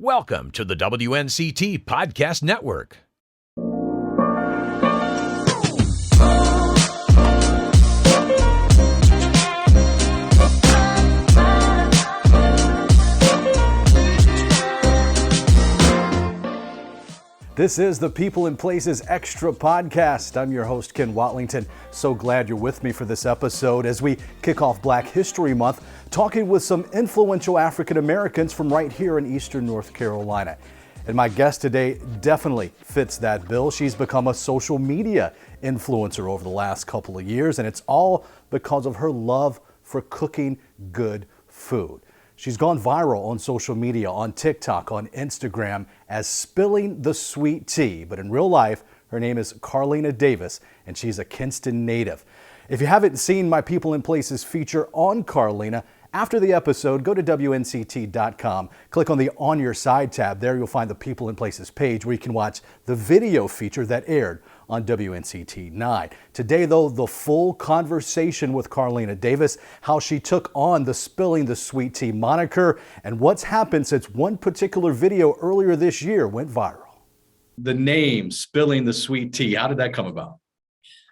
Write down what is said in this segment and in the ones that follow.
Welcome to the WNCT Podcast Network. This is the People and Places Extra Podcast. I'm your host, Ken Watlington. So glad you're with me for this episode as we kick off Black History Month, talking with some influential African Americans from right here in Eastern North Carolina. And my guest today definitely fits that bill. She's become a social media influencer over the last couple of years, and it's all because of her love for cooking good food. She's gone viral on social media, on TikTok, on Instagram as Spilling the Sweet Tea. But in real life, her name is Carlena Davis, and she's a Kinston native. If you haven't seen my People and Places feature on Carlena, after the episode, go to WNCT.com, click on the On Your Side tab. There you'll find the People and Places page where you can watch the video feature that aired on WNCT-9. Today, though, the full conversation with Carlena Davis, how she took on the Spilling the Sweet Tea moniker, and what's happened since one particular video earlier this year went viral. The name, Spilling the Sweet Tea, how did that come about?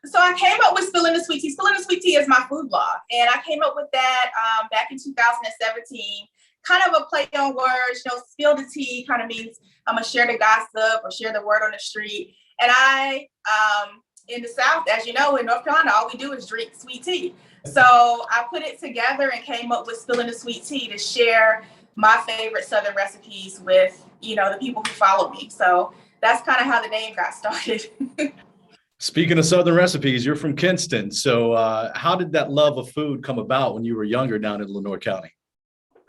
So I came up with Spilling the Sweet Tea. Spilling the Sweet Tea is my food blog. And I came up with that back in 2017, kind of a play on words. You know, spill the tea kind of means I'm going to share the gossip or share the word on the street. And I, in the South, as you know, in North Carolina, all we do is drink sweet tea. So I put it together and came up with Spilling the Sweet Tea to share my favorite Southern recipes with, you know, the people who follow me. So that's kind of how the name got started. Speaking of Southern recipes, you're from Kinston. So how did that love of food come about when you were younger down in Lenoir County?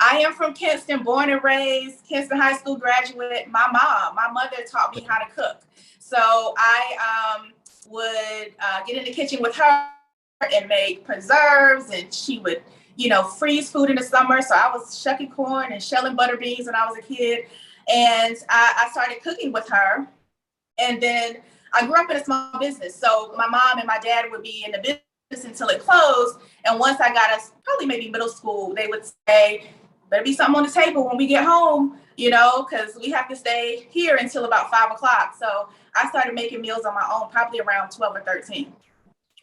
I am from Kinston, born and raised, Kinston High School graduate. My mother taught me how to cook. So I would get in the kitchen with her and make preserves, and she would, you know, freeze food in the summer. So I was shucking corn and shelling butter beans when I was a kid. And I started cooking with her. And then I grew up in a small business. So my mom and my dad would be in the business until it closed. And once I got us, probably maybe middle school, they would say, better be something on the table when we get home, you know, because we have to stay here until about 5 o'clock. So I started making meals on my own, probably around 12 or 13.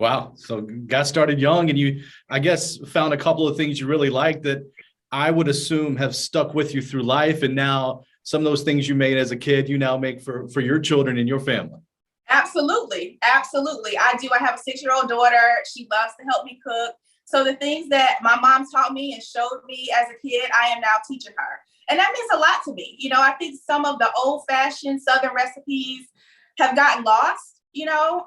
Wow. So got started young, and you, I guess, found a couple of things you really liked that I would assume have stuck with you through life. And now some of those things you made as a kid, you now make for your children and your family. Absolutely. Absolutely. I do. I have a 6-year-old daughter. She loves to help me cook. So the things that my mom taught me and showed me as a kid, I am now teaching her. And that means a lot to me. You know, I think some of the old fashioned Southern recipes have gotten lost, you know,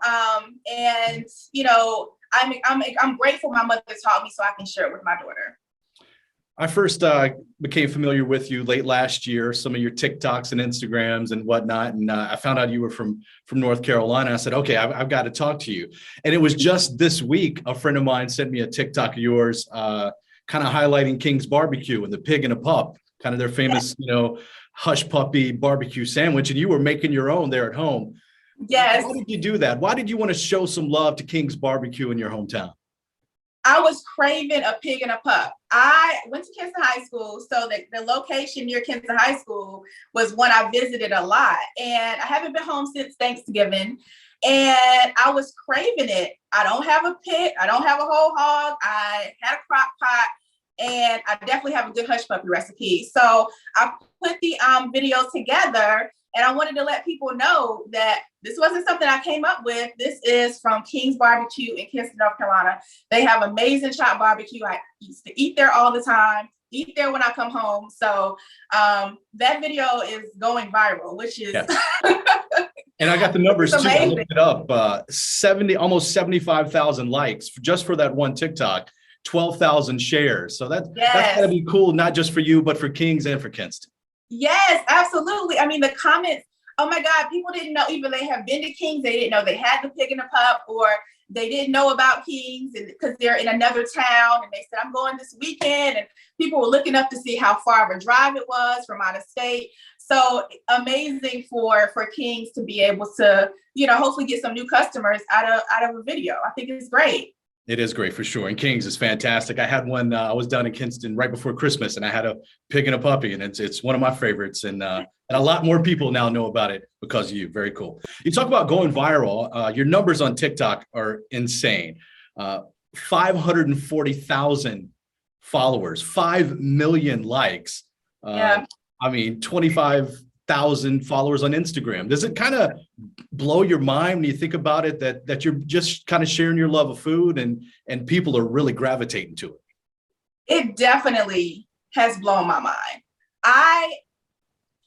and, you know, I'm grateful my mother taught me so I can share it with my daughter. I first became familiar with you late last year, some of your TikToks and Instagrams and whatnot. And I found out you were from North Carolina. I said, okay, I've got to talk to you. And it was just this week, a friend of mine sent me a TikTok of yours, kind of highlighting King's Barbecue and the pig and a pup, kind of their famous, you know, hush puppy barbecue sandwich. And you were making your own there at home. Yes. Why did you do that? Why did you want to show some love to King's Barbecue in your hometown? I was craving a pig and a pup. I went to Kinston High School, so the location near Kinston High School was one I visited a lot. And I haven't been home since Thanksgiving. And I was craving it. I don't have a pig. I don't have a whole hog. I had a crock pot. And I definitely have a good hush puppy recipe. So I put the videos together. And I wanted to let people know that this wasn't something I came up with. This is from King's Barbecue in Kinston, North Carolina. They have amazing chopped barbecue. I used to eat there all the time, eat there when I come home. So that video is going viral, which is... Yes. And I got the numbers too. I looked it up. Almost 75,000 likes just for that one TikTok, 12,000 shares. So that's got to be cool, not just for you, but for Kings and for Kinston. Yes, absolutely. I mean, the comments, oh my God, people didn't know, even they have been to Kings, they didn't know they had the pig and the pup, or they didn't know about Kings because they're in another town. And they said, I'm going this weekend. And people were looking up to see how far of a drive it was from out of state. So amazing for Kings to be able to, you know, hopefully get some new customers out of a video. I think it's great. It is great for sure. And King's is fantastic. I had one, I was down in Kinston right before Christmas and I had a pig and a puppy, and it's one of my favorites. And a lot more people now know about it because of you. Very cool. You talk about going viral. Your numbers on TikTok are insane. 540,000 followers, 5 million likes. Yeah. I mean, 25,000 followers on Instagram. Does it kind of blow your mind when you think about it that you're just kind of sharing your love of food and people are really gravitating to it? It definitely has blown my mind. I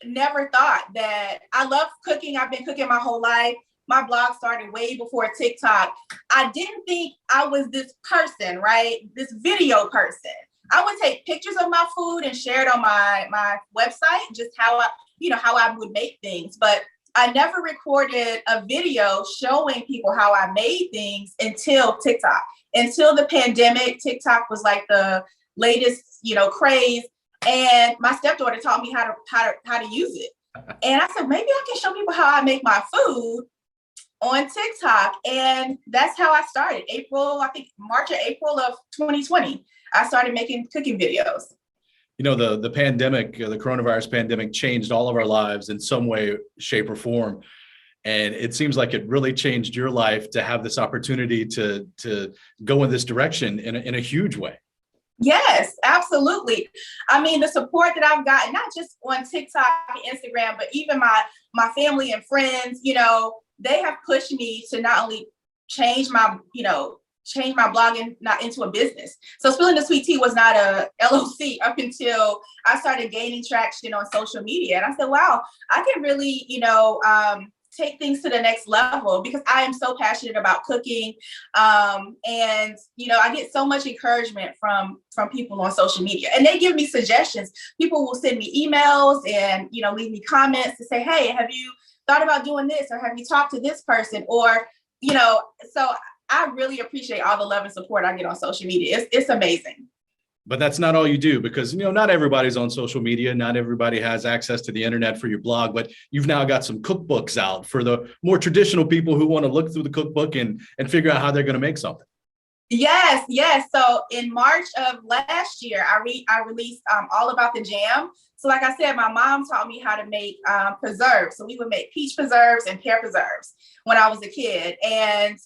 never thought that I love cooking. I've been cooking my whole life. My blog started way before TikTok. I didn't think I was this person, right? This video person. I would take pictures of my food and share it on my website, just how I would make things. But I never recorded a video showing people how I made things until TikTok. Until the pandemic, TikTok was like the latest, craze. And my stepdaughter taught me how to use it. And I said, maybe I can show people how I make my food on TikTok. And that's how I started. March or April of 2020, I started making cooking videos. The pandemic, the coronavirus pandemic changed all of our lives in some way, shape, or form. And it seems like it really changed your life to have this opportunity to go in this direction in a huge way. Yes, absolutely. I mean, the support that I've gotten, not just on TikTok and Instagram, but even my family and friends, they have pushed me to not only change my blogging not into a business. So Spilling the Sweet Tea was not a LLC up until I started gaining traction on social media. And I said, wow, I can really, take things to the next level because I am so passionate about cooking. And, I get so much encouragement from people on social media, and they give me suggestions. People will send me emails and, leave me comments to say, hey, have you thought about doing this? Or have you talked to this person? Or, so I really appreciate all the love and support I get on social media. It's amazing. But that's not all you do, because, not everybody's on social media. Not everybody has access to the internet for your blog, but you've now got some cookbooks out for the more traditional people who want to look through the cookbook and figure out how they're going to make something. Yes. So in March of last year, I released All About the Jam. So like I said, my mom taught me how to make preserves. So we would make peach preserves and pear preserves when I was a kid. And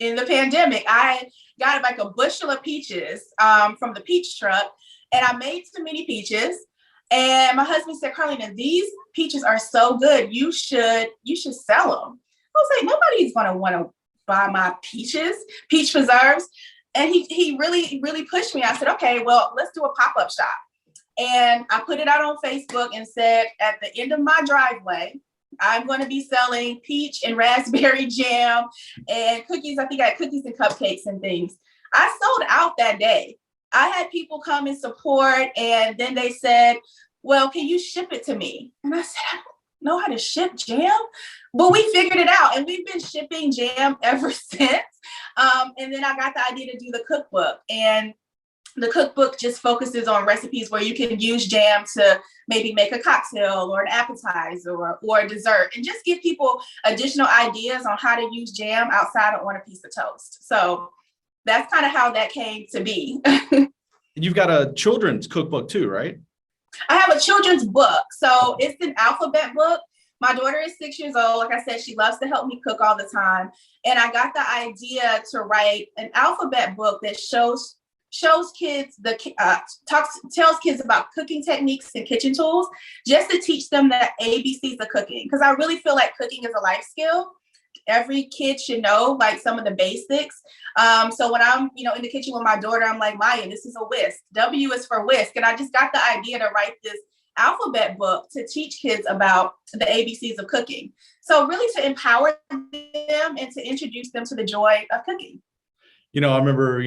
in the pandemic, I got like a bushel of peaches from the peach truck, and I made so many peaches. And my husband said, Carlena, these peaches are so good. You should sell them. I was like, nobody's going to want to buy my peach preserves. And he really, really pushed me. I said, okay, well, let's do a pop-up shop. And I put it out on Facebook and said, at the end of my driveway, I'm going to be selling peach and raspberry jam and cookies. I think I had cookies and cupcakes and things. I sold out that day. I had people come and support, and then they said, well, can you ship it to me? And I said, I don't know how to ship jam, but we figured it out, and we've been shipping jam ever since. And then I got the idea to do the cookbook, and the cookbook just focuses on recipes where you can use jam to maybe make a cocktail or an appetizer or a dessert, and just give people additional ideas on how to use jam outside of on a piece of toast. So that's kind of how that came to be. You've got a children's cookbook too, right? I have a children's book. So it's an alphabet book. My daughter is 6 years old. Like I said, she loves to help me cook all the time. And I got the idea to write an alphabet book that shows kids tells kids about cooking techniques and kitchen tools, just to teach them the ABCs of cooking. Because I really feel like cooking is a life skill. Every kid should know like some of the basics. So when I'm, in the kitchen with my daughter, I'm like, Maya, this is a whisk. W is for whisk. And I just got the idea to write this alphabet book to teach kids about the ABCs of cooking. So really to empower them and to introduce them to the joy of cooking. I remember,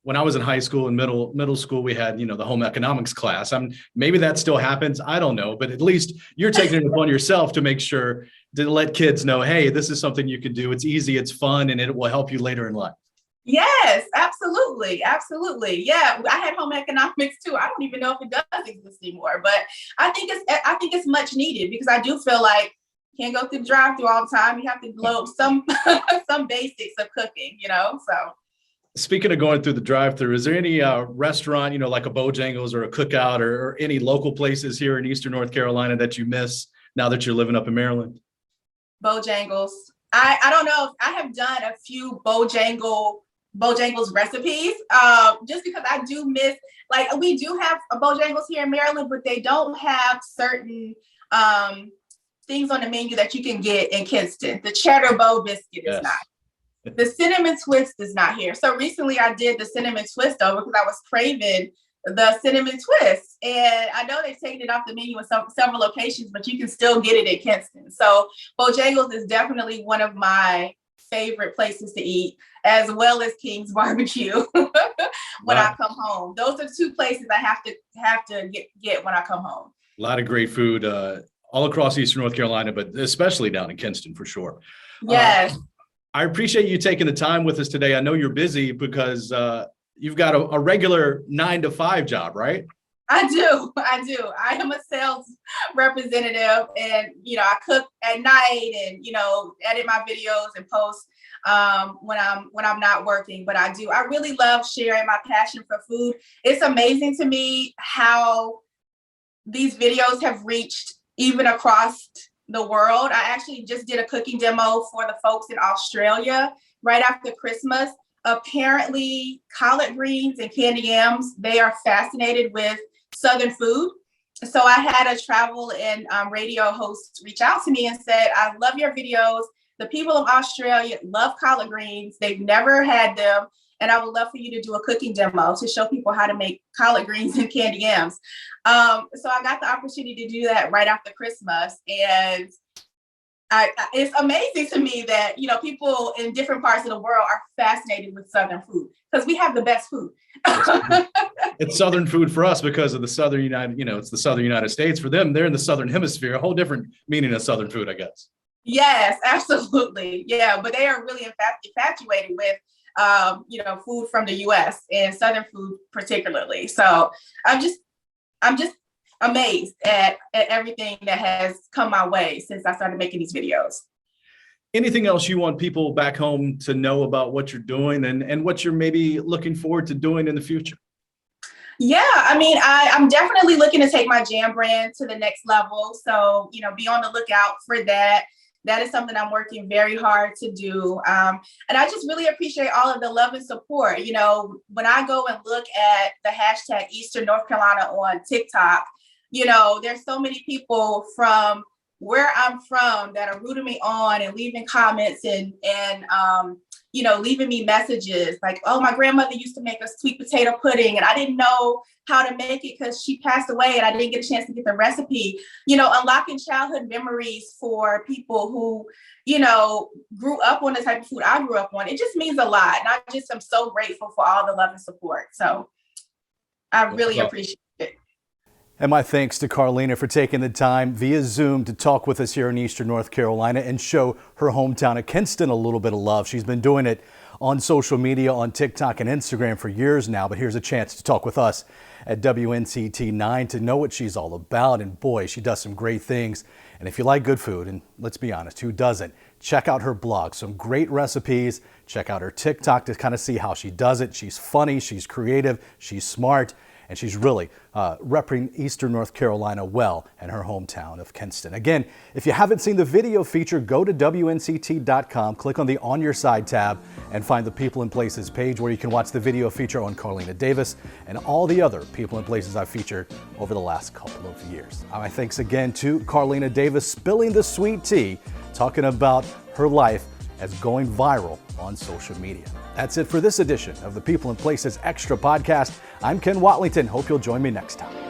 when I was in high school and middle school, we had, the home economics class. Maybe that still happens. I don't know, but at least you're taking it upon yourself to make sure to let kids know, hey, this is something you can do. It's easy, it's fun, and it will help you later in life. Yes, absolutely. Absolutely. Yeah. I had home economics too. I don't even know if it does exist anymore, but I think it's much needed, because I do feel like you can't go through the drive-through all the time. You have to know some basics of cooking, so. Speaking of going through the drive-through, is there any restaurant, like a Bojangles or a Cookout or any local places here in Eastern North Carolina that you miss now that you're living up in Maryland? Bojangles. I don't know if I have done a few Bojangles recipes, just because I do miss, like, we do have a Bojangles here in Maryland, but they don't have certain things on the menu that you can get in Kinston. The cheddar bow biscuit is not. The cinnamon twist is not here. So recently I did the cinnamon twist over because I was craving the cinnamon twist. And I know they've taken it off the menu in several locations, but you can still get it in Kinston. So Bojangles is definitely one of my favorite places to eat, as well as King's Barbecue when I come home. Those are two places I have to get when I come home. A lot of great food all across Eastern North Carolina, but especially down in Kinston for sure. Yes. I appreciate you taking the time with us today. I know you're busy because you've got a regular 9-to-5 job, right? I do. I am a sales representative, and I cook at night and edit my videos and post when I'm not working. But I really love sharing my passion for food. It's amazing to me how these videos have reached even across the world. I actually just did a cooking demo for the folks in Australia right after Christmas. Apparently, collard greens and candy yams, they are fascinated with Southern food. So I had a travel and radio host reach out to me and said, I love your videos. The people of Australia love collard greens. They've never had them. And I would love for you to do a cooking demo to show people how to make collard greens and candy yams. So I got the opportunity to do that right after Christmas. And it's amazing to me that, people in different parts of the world are fascinated with Southern food because we have the best food. It's Southern food for us because of the Southern it's the Southern United States. For them, they're in the Southern Hemisphere, a whole different meaning of Southern food, I guess. Yes, absolutely. Yeah, but they are really infatuated with food from the U.S. and Southern food particularly. So I'm just amazed at everything that has come my way since I started making these videos. Anything else you want people back home to know about what you're doing and what you're maybe looking forward to doing in the future? Yeah, I'm definitely looking to take my jam brand to the next level. So, be on the lookout for that. That is something I'm working very hard to do. And I just really appreciate all of the love and support. When I go and look at the hashtag Eastern North Carolina on TikTok, there's so many people from where I'm from that are rooting me on and leaving comments and leaving me messages like, oh, my grandmother used to make us sweet potato pudding and I didn't know how to make it because she passed away and I didn't get a chance to get the recipe. Unlocking childhood memories for people who, grew up on the type of food I grew up on. It just means a lot. And I'm so grateful for all the love and support. So I really appreciate it. And my thanks to Carlena for taking the time via Zoom to talk with us here in Eastern North Carolina and show her hometown of Kinston a little bit of love. She's been doing it on social media, on TikTok and Instagram for years now, but here's a chance to talk with us at WNCT-9 to know what she's all about. And boy, she does some great things. And if you like good food, and let's be honest, who doesn't? Check out her blog, some great recipes. Check out her TikTok to kind of see how she does it. She's funny, she's creative, she's smart. And she's really repping Eastern North Carolina well in her hometown of Kinston. Again, if you haven't seen the video feature, go to WNCT.com, click on the On Your Side tab, and find the People and Places page where you can watch the video feature on Carlena Davis and all the other people and places I've featured over the last couple of years. My thanks again to Carlena Davis spilling the sweet tea, talking about her life as going viral on social media. That's it for this edition of the People and Places Extra podcast. I'm Ken Watlington. Hope you'll join me next time.